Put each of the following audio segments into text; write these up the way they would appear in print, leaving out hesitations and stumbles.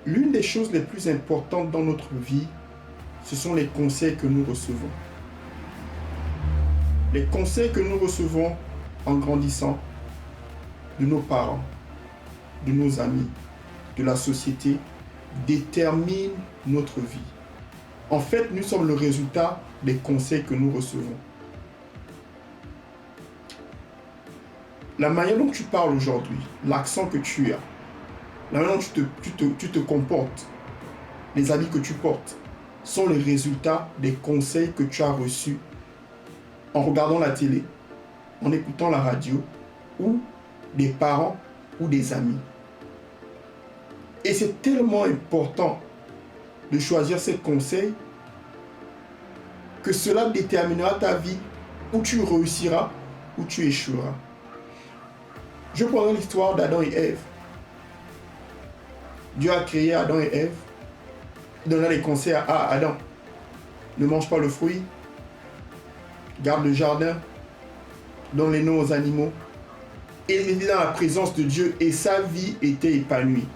L'une des choses les plus importantes dans notre vie, ce sont les conseils que nous recevons. Les conseils que nous recevons en grandissant de nos parents, de nos amis, de la société, déterminent notre vie. En fait, nous sommes le résultat des conseils que nous recevons. La manière dont tu parles aujourd'hui, l'accent que tu as, la manière dont tu te comportes, les habits que tu portes, sont les résultats des conseils que tu as reçus en regardant la télé, en écoutant la radio, ou des parents ou des amis. Et c'est tellement important de choisir ces conseils que cela déterminera ta vie, où tu réussiras, où tu échoueras. Je prendrai l'histoire d'Adam et Ève. Dieu a créé Adam et Ève. Il donna les conseils à Adam. Ne mange pas le fruit. Garde le jardin. Donne les noms aux animaux. Et il était dans la présence de Dieu et sa vie était épanouie.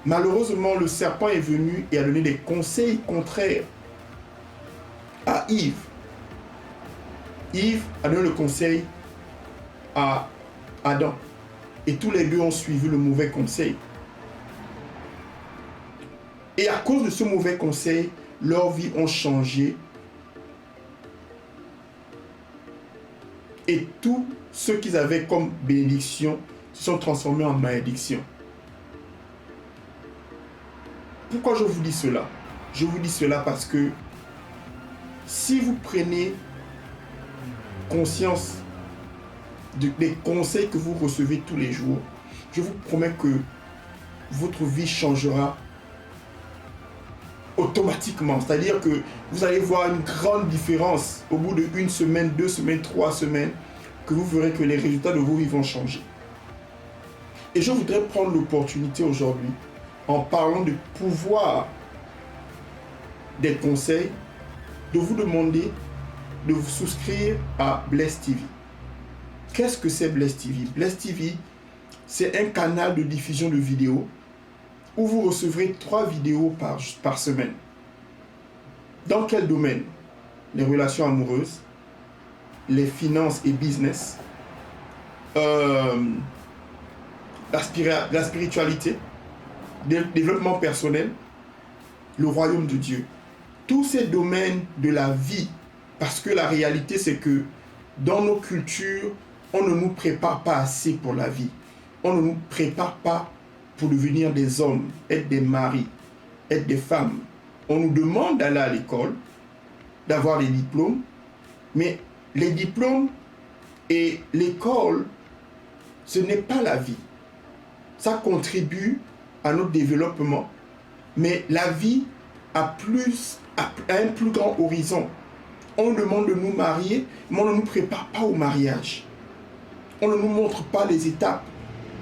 Malheureusement, le serpent est venu et a donné des conseils contraires à Yves. Yves a donné le conseil à Adam. Et tous les deux ont suivi le mauvais conseil. Et à cause de ce mauvais conseil, leurs vies ont changé. Et tout ce qu'ils avaient comme bénédiction se sont transformés en malédiction. Pourquoi je vous dis cela? Je vous dis cela parce que si vous prenez conscience des conseils que vous recevez tous les jours, je vous promets que votre vie changera automatiquement. C'est-à-dire que vous allez voir une grande différence au bout de 1 semaine, 2 semaines, 3 semaines, que vous verrez que les résultats de vos vies vont changer. Et je voudrais prendre l'opportunité aujourd'hui, en parlant du pouvoir des conseils, de vous demander de vous souscrire à Bless TV. Qu'est-ce que c'est Bless TV? Bless TV, c'est un canal de diffusion de vidéos où vous recevrez 3 vidéos par semaine. Dans quel domaine? Les relations amoureuses, les finances et business, la spiritualité, le développement personnel, le royaume de Dieu. Tous ces domaines de la vie, parce que la réalité c'est que dans nos cultures, on ne nous prépare pas assez pour la vie. On ne nous prépare pas pour devenir des hommes, être des maris, être des femmes. On nous demande d'aller à l'école, d'avoir des diplômes, mais les diplômes et l'école, ce n'est pas la vie. Ça contribue à notre développement, mais la vie a un plus grand horizon. On nous demande de nous marier, mais on ne nous prépare pas au mariage. On ne nous montre pas les étapes.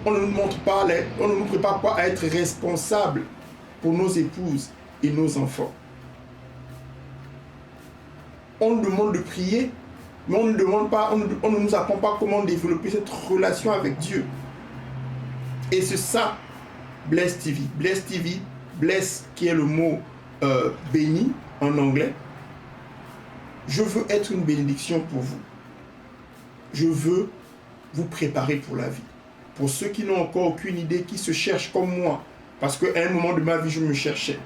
On ne nous prépare pas à être responsables pour nos épouses et nos enfants. On nous demande de prier, mais on ne nous apprend pas comment développer cette relation avec Dieu. Et c'est ça, Bless TV. Bless TV, bless qui est le mot béni en anglais. Je veux être une bénédiction pour vous. Je veux vous préparer pour la vie. Pour ceux qui n'ont encore aucune idée, qui se cherchent comme moi, parce qu'à un moment de ma vie, je me cherchais.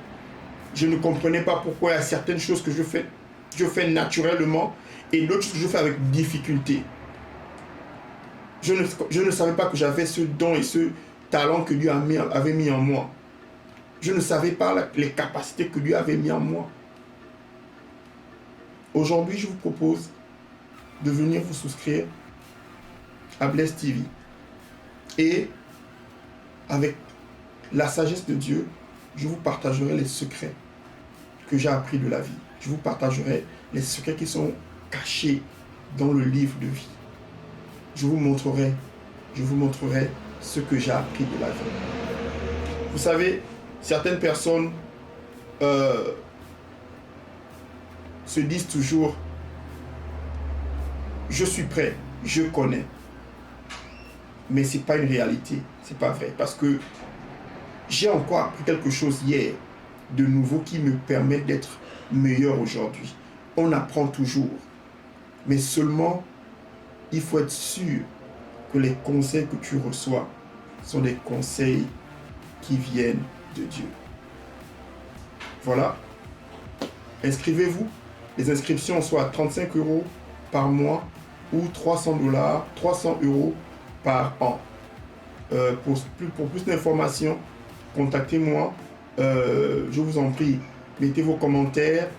Je ne comprenais pas pourquoi il y a certaines choses que je fais naturellement et d'autres choses que je fais avec difficulté. Je ne savais pas que j'avais ce don et ce talent que Dieu avait mis en moi. Je ne savais pas les capacités que Dieu avait mis en moi. Aujourd'hui, je vous propose de venir vous souscrire à Bless TV. Et avec la sagesse de Dieu, je vous partagerai les secrets que j'ai appris de la vie. Je vous partagerai les secrets qui sont cachés dans le livre de vie. Je vous montrerai ce que j'ai appris de la vie. Vous savez, certaines personnes se disent toujours « Je suis prêt, je connais ». Mais ce n'est pas une réalité, ce n'est pas vrai. Parce que j'ai encore appris quelque chose hier de nouveau qui me permet d'être meilleur aujourd'hui. On apprend toujours, mais seulement il faut être sûr que les conseils que tu reçois sont des conseils qui viennent de Dieu. Voilà. Inscrivez-vous. Les inscriptions sont à 35 € par mois ou 300 €, par an. Pour plus d'informations, contactez-moi. Je vous en prie, mettez vos commentaires,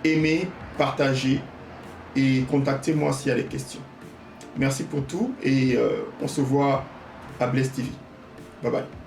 aimez, partagez et contactez-moi s'il y a des questions. Merci pour tout et on se voit à Bless TV. Bye bye.